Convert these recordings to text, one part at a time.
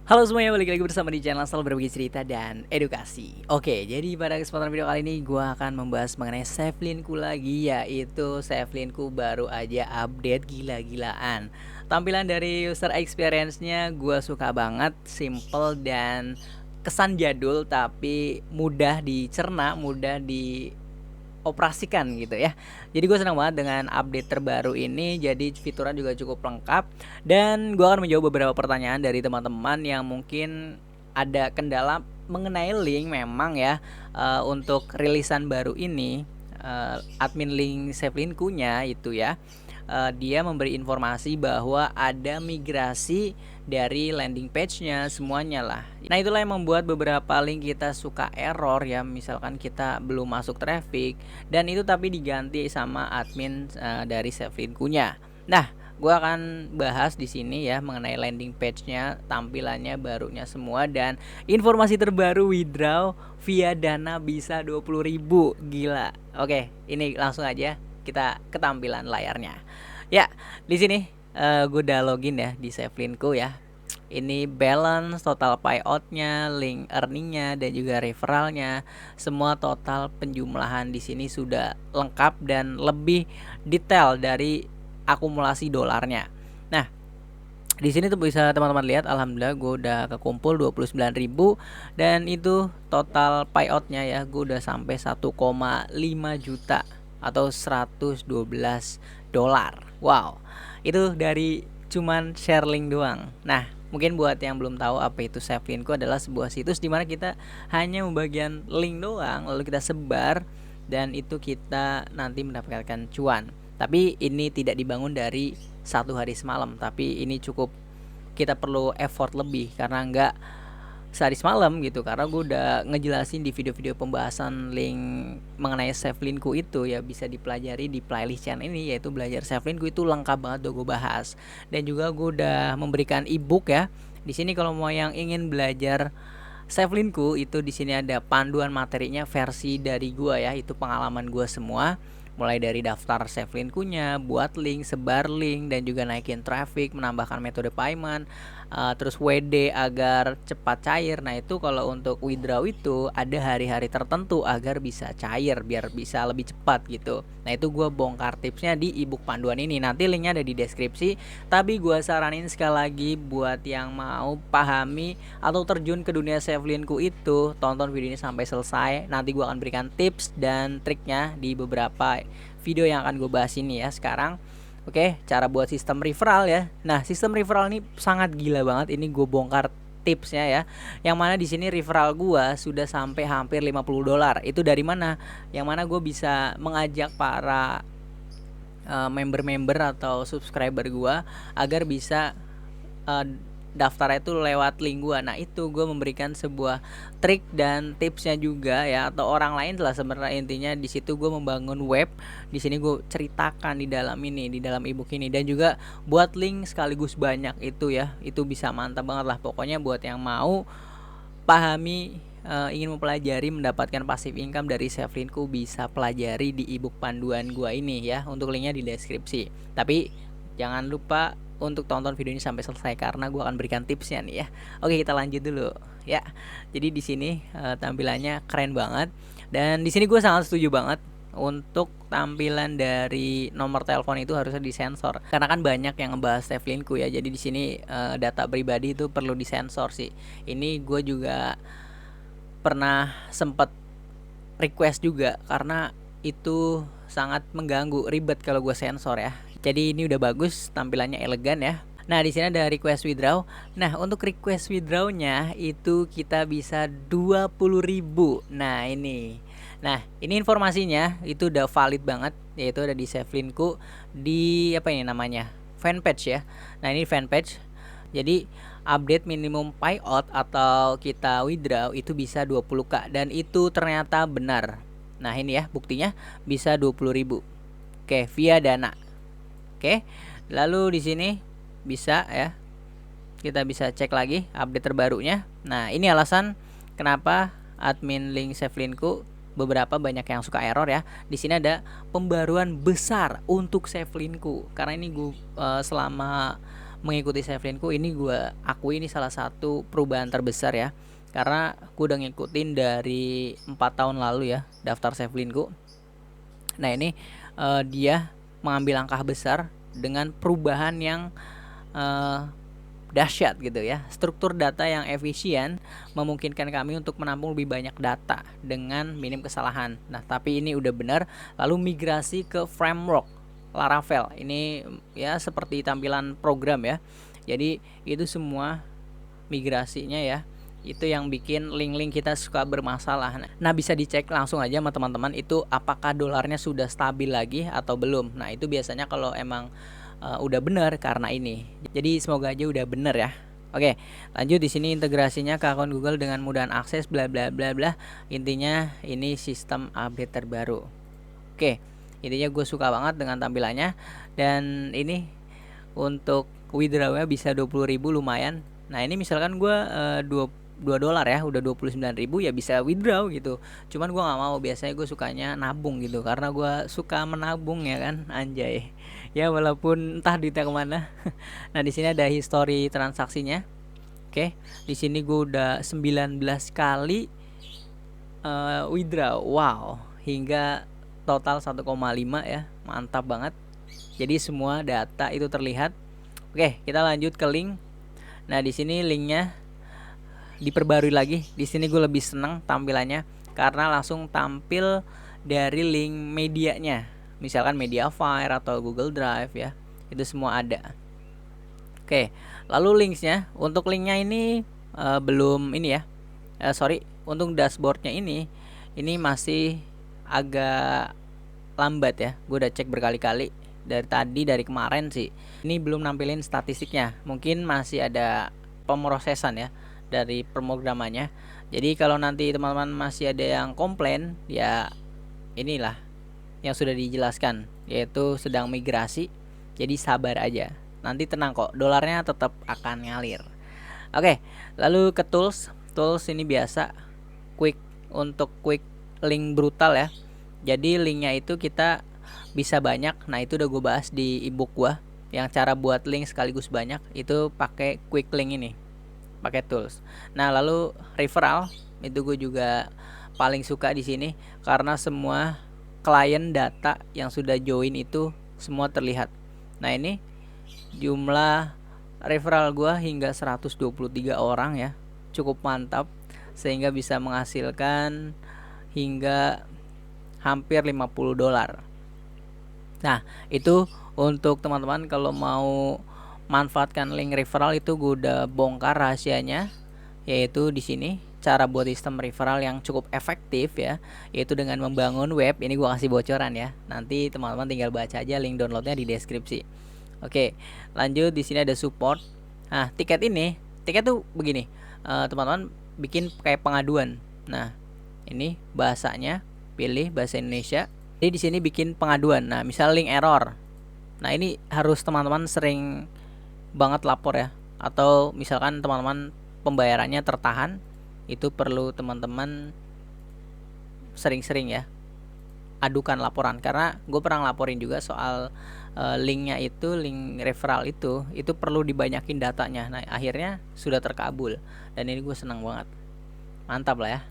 Halo semuanya, balik lagi bersama di channel Selalu Berbagi Cerita dan Edukasi. Oke, jadi pada kesempatan video kali ini gue akan membahas mengenai Savelyinku lagi, yaitu Savelyinku baru aja update gila-gilaan. Tampilan dari user experience-nya gue suka banget, simple dan kesan jadul tapi mudah dicerna, mudah operasikan gitu ya. Jadi gue senang banget dengan update terbaru ini. Jadi fiturnya juga cukup lengkap. Dan gue akan menjawab beberapa pertanyaan dari teman-teman yang mungkin ada kendala mengenai link memang ya. Untuk rilisan baru ini, admin link Savelyinku-nya itu ya, dia memberi informasi bahwa ada migrasi dari landing page-nya semuanya lah. Nah, itulah yang membuat beberapa link kita suka error ya, misalkan kita belum masuk traffic dan itu tapi diganti sama admin dari Savelyinku-nya. Nah, gue akan bahas di sini ya mengenai landing page-nya, tampilannya barunya semua dan informasi terbaru withdraw via Dana bisa 20.000. Gila. Oke, ini langsung aja kita ke tampilan layarnya. Ya, di sini gue udah login ya di Savelyinku ya. Ini balance, total payout-nya, link earning-nya dan juga referralnya. Semua total penjumlahan di sini sudah lengkap dan lebih detail dari akumulasi dolarnya. Nah, di sini tuh bisa teman-teman lihat, alhamdulillah gue udah kekumpul 29.000 dan itu total payout-nya ya, gue udah sampai 1,5 juta atau 112 dolar. Wow, itu dari cuman share link doang. Nah, mungkin buat yang belum tahu apa itu Savelyinku, adalah sebuah situs di mana kita hanya membagian link doang lalu kita sebar dan itu kita nanti mendapatkan cuan. Tapi ini tidak dibangun dari satu hari semalam, tapi ini cukup kita perlu effort lebih karena nggak sehari semalam gitu, karena gue udah ngejelasin di video-video pembahasan link mengenai Savelyinku itu ya, bisa dipelajari di playlist channel ini yaitu belajar Savelyinku, itu lengkap banget udah gue bahas. Dan juga gue udah memberikan ebook ya di sini kalau mau yang ingin belajar Savelyinku itu. Di sini ada panduan materinya versi dari gue ya, itu pengalaman gue semua, mulai dari daftar Savelyinku-nya, buat link, sebar link, dan juga naikin traffic, menambahkan metode payment, terus WD agar cepat cair. Nah, itu kalau untuk withdraw itu ada hari-hari tertentu agar bisa cair, biar bisa lebih cepat gitu. Nah, itu gue bongkar tipsnya di ebook panduan ini. Nanti linknya ada di deskripsi. Tapi gue saranin sekali lagi buat yang mau pahami atau terjun ke dunia Savelyinku itu, tonton video ini sampai selesai. Nanti gue akan berikan tips dan triknya di beberapa video yang akan gue bahas ini ya sekarang. Oke, cara buat sistem referral ya. Nah, sistem referral ini sangat gila banget. Ini gue bongkar tipsnya ya. Yang mana di sini referral gue sudah sampai hampir 50 dolar. Itu dari mana? Yang mana gue bisa mengajak para member-member atau subscriber gue agar bisa daftar itu lewat link gua. Nah, itu gue memberikan sebuah trik dan tipsnya juga ya, atau orang lain lah sebenarnya. Intinya di situ gue membangun web. Di sini gue ceritakan di dalam ini, di dalam ebook ini, dan juga buat link sekaligus banyak itu ya. Itu bisa mantap banget lah pokoknya buat yang mau pahami, ingin mempelajari mendapatkan passive income dari Savelyinku, bisa pelajari di ebook panduan gua ini ya. Untuk linknya di deskripsi. Tapi jangan lupa untuk tonton video ini sampai selesai karena gue akan berikan tipsnya nih ya. Oke, kita lanjut dulu ya. Jadi di sini tampilannya keren banget, dan di sini gue sangat setuju banget untuk tampilan dari nomor telepon itu harusnya disensor, karena kan banyak yang ngebahas Savelyinku ya. Jadi di sini data pribadi itu perlu disensor sih. Ini gue juga pernah sempat request juga karena itu sangat mengganggu, ribet kalau gue sensor ya. Jadi ini udah bagus, tampilannya elegan ya. Nah, di sini ada request withdraw. Nah, untuk request withdrawnya itu kita bisa 20.000. Nah, ini. Nah, ini informasinya itu udah valid banget, yaitu ada di Savelyinku di apa ini namanya? Fanpage ya. Nah, ini fanpage. Jadi update minimum payout atau kita withdraw itu bisa 20k dan itu ternyata benar. Nah, ini ya buktinya bisa 20.000. Oke, via Dana. Oke. Lalu di sini bisa ya. Kita bisa cek lagi update terbarunya. Nah, ini alasan kenapa admin link Savelyinku beberapa banyak yang suka error ya. Di sini ada pembaruan besar untuk Savelyinku. Karena ini gue selama mengikuti Savelinku ini gue akui ini salah satu perubahan terbesar ya, karena gue udah ngikutin dari 4 tahun lalu ya daftar Savelinku. Nah ini dia mengambil langkah besar dengan perubahan yang dahsyat gitu ya. Struktur data yang efisien memungkinkan kami untuk menampung lebih banyak data dengan minim kesalahan. Nah, tapi ini udah benar. Lalu migrasi ke framework Laravel. Ini ya seperti tampilan program ya. Jadi itu semua migrasinya ya. Itu yang bikin link-link kita suka bermasalah. Nah, bisa dicek langsung aja sama teman-teman itu apakah dolarnya sudah stabil lagi atau belum. Nah, itu biasanya kalau emang udah benar karena ini. Jadi semoga aja udah benar ya. Oke, lanjut di sini integrasinya ke akun Google dengan mudah akses bla bla bla bla. Intinya ini sistem update terbaru. Oke, intinya gue suka banget dengan tampilannya, dan ini untuk withdrawnya bisa 20.000 lumayan. Nah, ini misalkan gue $2 ya, udah 29.000 ya bisa withdraw gitu. Cuman gue nggak mau, biasanya gue sukanya nabung gitu karena gue suka menabung ya kan, anjay. Ya walaupun entah duitnya kemana. Nah di sini ada history transaksinya. Oke, di sini gue udah 19 kali withdraw. Wow, hingga total 1,5 ya, mantap banget. Jadi semua data itu terlihat. Oke, kita lanjut ke link. Nah di sini linknya diperbarui lagi. Di sini gue lebih seneng tampilannya karena langsung tampil dari link medianya, misalkan Mediafire atau Google Drive ya, itu semua ada. Oke, lalu linksnya, untuk linknya ini belum ini ya, sorry, untuk dashboardnya ini masih agak lambat ya. Gue udah cek berkali-kali dari kemarin sih. Ini belum nampilin statistiknya, mungkin masih ada pemrosesan ya dari pemrogramannya. Jadi kalau nanti teman-teman masih ada yang komplain ya, inilah yang sudah dijelaskan, yaitu sedang migrasi. Jadi sabar aja, nanti tenang kok, dolarnya tetap akan ngalir. Oke, lalu ke tools ini biasa untuk quick link brutal ya. Jadi linknya itu kita bisa banyak. Nah itu udah gue bahas di ebook gua yang cara buat link sekaligus banyak, itu pakai quick link ini, pakai tools. Nah lalu referral itu gue juga paling suka di sini karena semua klien data yang sudah join itu semua terlihat. Nah ini jumlah referral gue hingga 123 orang ya, cukup mantap, sehingga bisa menghasilkan hingga hampir $50. Nah itu untuk teman-teman kalau mau manfaatkan link referral, itu gue udah bongkar rahasianya, yaitu di sini cara buat sistem referral yang cukup efektif ya, yaitu dengan membangun web. Ini gue kasih bocoran ya, nanti teman-teman tinggal baca aja link downloadnya di deskripsi. Oke, lanjut di sini ada support. Nah tiket tuh begini, teman-teman bikin kayak pengaduan. Nah ini bahasanya pilih bahasa Indonesia. Jadi di sini bikin pengaduan. Nah misal link error, nah ini harus teman-teman sering banget lapor ya, atau misalkan teman-teman pembayarannya tertahan, itu perlu teman-teman sering-sering ya adukan laporan, karena gue pernah laporin juga soal linknya itu, link referral itu perlu dibanyakin datanya. Nah akhirnya sudah terkabul, dan ini gue senang banget, mantap lah ya.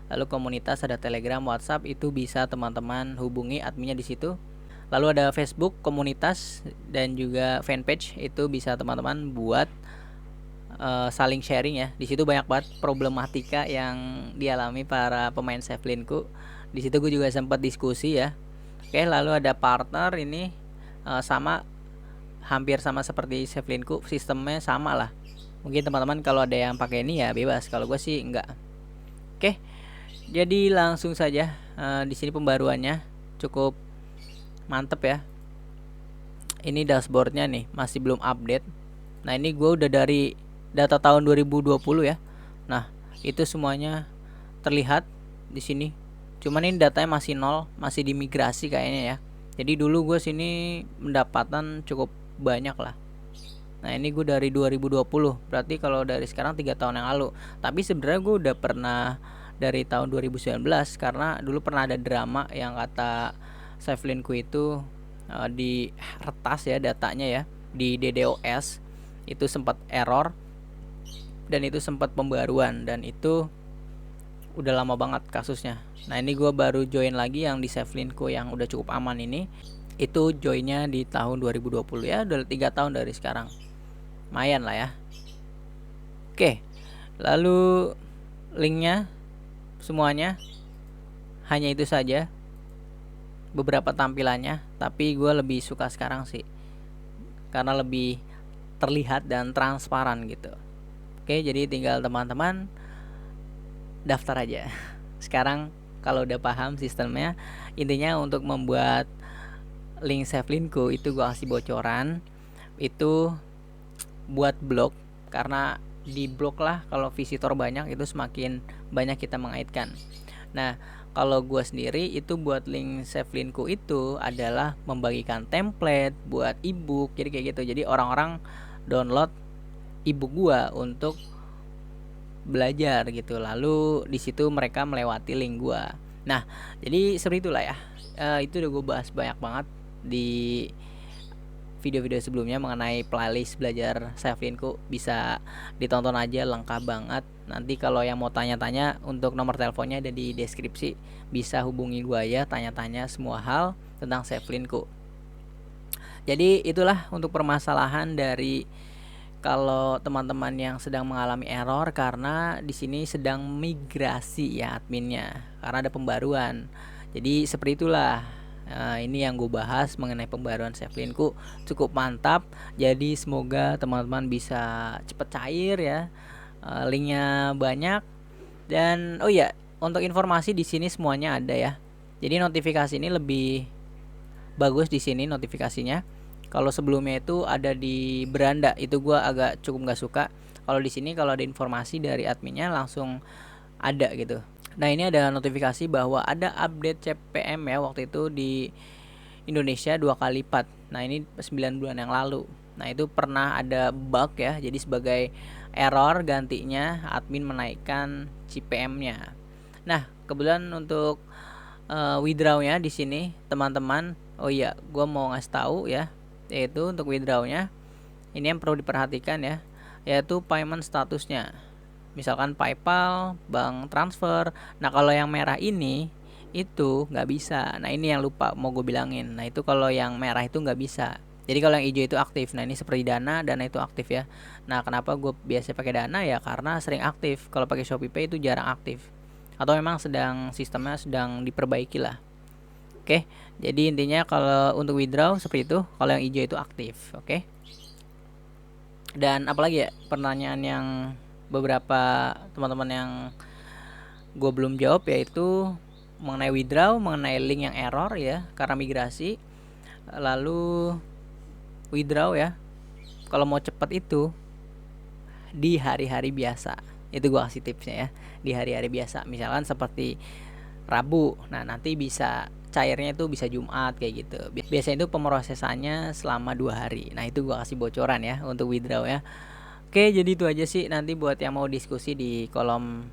Lalu komunitas ada Telegram, WhatsApp, itu bisa teman-teman hubungi adminnya di situ. Lalu ada Facebook komunitas dan juga fanpage, itu bisa teman-teman buat saling sharing ya. Di situ banyak banget problematika yang dialami para pemain Savelinku. Di situ gue juga sempat diskusi ya. Oke, lalu ada partner, ini sama, hampir sama seperti Savelinku, sistemnya sama lah. Mungkin teman-teman kalau ada yang pakai ini ya bebas, kalau gue sih enggak. Oke, jadi langsung saja di sini pembaruannya cukup mantep ya. Ini dashboardnya nih masih belum update. Nah ini gue udah dari data tahun 2020 ya. Nah itu semuanya terlihat di sini. Cuman ini datanya masih nol, masih dimigrasi kayaknya ya. Jadi dulu gue sini pendapatan cukup banyak lah. Nah ini gue dari 2020, berarti kalau dari sekarang 3 tahun yang lalu. Tapi sebenarnya gue udah pernah dari tahun 2019, karena dulu pernah ada drama yang kata Savelinku itu di retas ya datanya ya, di DDoS. itu sempat error dan itu sempat pembaruan, dan itu udah lama banget kasusnya. Nah ini gue baru join lagi yang di Savelinku yang udah cukup aman ini. Itu joinnya di tahun 2020 ya, udah 3 tahun dari sekarang. Lumayan lah ya. Oke, lalu linknya semuanya hanya itu saja, beberapa tampilannya. Tapi gue lebih suka sekarang sih, karena lebih terlihat dan transparan gitu. Oke, jadi tinggal teman-teman daftar aja. Sekarang kalau udah paham sistemnya, intinya untuk membuat link Savelinku itu gue kasih bocoran, itu buat blog, karena di blog lah kalau visitor banyak itu semakin banyak kita mengaitkan. Nah kalau gue sendiri itu buat link Savelinku itu adalah membagikan template buat ebook, jadi kayak gitu. Jadi orang-orang download ebook gue untuk belajar gitu, lalu di situ mereka melewati link gua. Nah jadi seperti itulah ya. Itu udah gue bahas banyak banget di video-video sebelumnya mengenai playlist belajar Savelinku, bisa ditonton aja, lengkap banget. Nanti kalau yang mau tanya-tanya, untuk nomor teleponnya ada di deskripsi, bisa hubungi gua ya, tanya-tanya semua hal tentang Savelinku. Jadi itulah untuk permasalahan dari kalau teman-teman yang sedang mengalami error, karena di sini sedang migrasi ya adminnya, karena ada pembaruan. Jadi seperti itulah. Ini yang gue bahas mengenai pembaruan Savelinku, cukup mantap. Jadi semoga teman-teman bisa cepet cair ya. Linknya banyak. Dan oh iya, untuk informasi di sini semuanya ada ya. Jadi notifikasi ini lebih bagus di sini notifikasinya. Kalau sebelumnya itu ada di beranda, itu gue agak cukup nggak suka. Kalau di sini kalau ada informasi dari adminnya langsung ada gitu. Nah ini ada notifikasi bahwa ada update CPM ya, waktu itu di Indonesia 2 kali lipat. Nah ini 9 bulan yang lalu. Nah itu pernah ada bug ya, jadi sebagai error gantinya admin menaikkan CPM-nya. Nah kebetulan untuk withdrawnya di sini teman-teman, oh iya gue mau ngasih tahu ya, yaitu untuk withdrawnya ini yang perlu diperhatikan ya, yaitu payment statusnya, misalkan PayPal, bank transfer. Nah kalau yang merah ini itu nggak bisa. Nah ini yang lupa mau gue bilangin. Nah itu kalau yang merah itu nggak bisa. Jadi kalau yang hijau itu aktif. Nah ini seperti Dana itu aktif ya. Nah kenapa gue biasa pakai Dana ya, karena sering aktif. Kalau pakai ShopeePay itu jarang aktif, atau memang sistemnya sedang diperbaiki lah. Oke, jadi intinya kalau untuk withdraw seperti itu, kalau yang hijau itu aktif. Oke. Dan apalagi ya pertanyaan yang beberapa teman-teman yang gue belum jawab, yaitu mengenai withdraw, mengenai link yang error ya karena migrasi. Lalu withdraw ya, kalau mau cepat itu di hari-hari biasa. Itu gue kasih tipsnya ya, di hari-hari biasa, misalkan seperti Rabu. Nah nanti bisa cairnya itu bisa Jumat kayak gitu. Biasanya itu pemrosesannya selama 2 hari. Nah itu gue kasih bocoran ya untuk withdraw ya. Oke, jadi itu aja sih. Nanti buat yang mau diskusi di kolom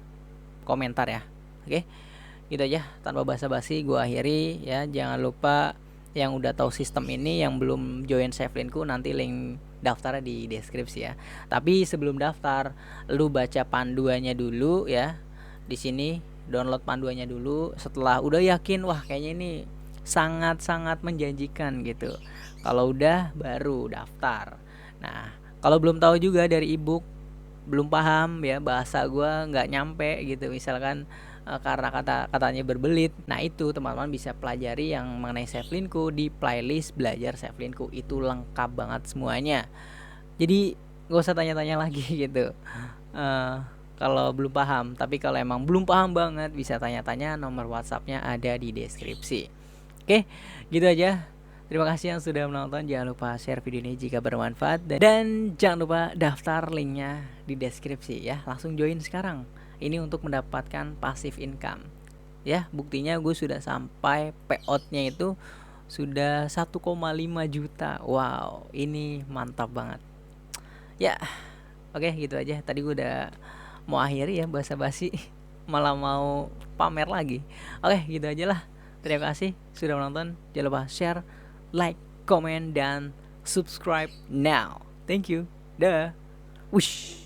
komentar ya. Oke, gitu aja, tanpa basa-basi gue akhiri ya. Jangan lupa yang udah tahu sistem ini, yang belum join Savelinku, nanti link daftarnya di deskripsi ya. Tapi sebelum daftar, lu baca panduannya dulu ya. Di sini download panduannya dulu. Setelah udah yakin, wah kayaknya ini sangat-sangat menjanjikan gitu, kalau udah baru daftar. Nah kalau belum tahu juga dari ebook, belum paham ya, bahasa gue nggak nyampe gitu misalkan, karena katanya berbelit. Nah itu teman-teman bisa pelajari yang mengenai Savelinku di playlist belajar Savelinku, itu lengkap banget semuanya. Jadi gak usah tanya-tanya lagi gitu kalau belum paham. Tapi kalau emang belum paham banget, bisa tanya-tanya, nomor WhatsAppnya ada di deskripsi. Oke, gitu aja. Terima kasih yang sudah menonton. Jangan lupa share video ini jika bermanfaat, dan jangan lupa daftar, linknya di deskripsi ya. Langsung join sekarang. Ini untuk mendapatkan passive income ya. Buktinya gue sudah sampai payoutnya itu sudah 1,5 juta. Wow, ini mantap banget ya. Oke, gitu aja. Tadi gue udah mau akhiri ya, basa-basi malah mau pamer lagi. Oke, gitu aja lah. Terima kasih sudah menonton. Jangan lupa share, like, comment, dan subscribe now. Thank you. Dah. Wush.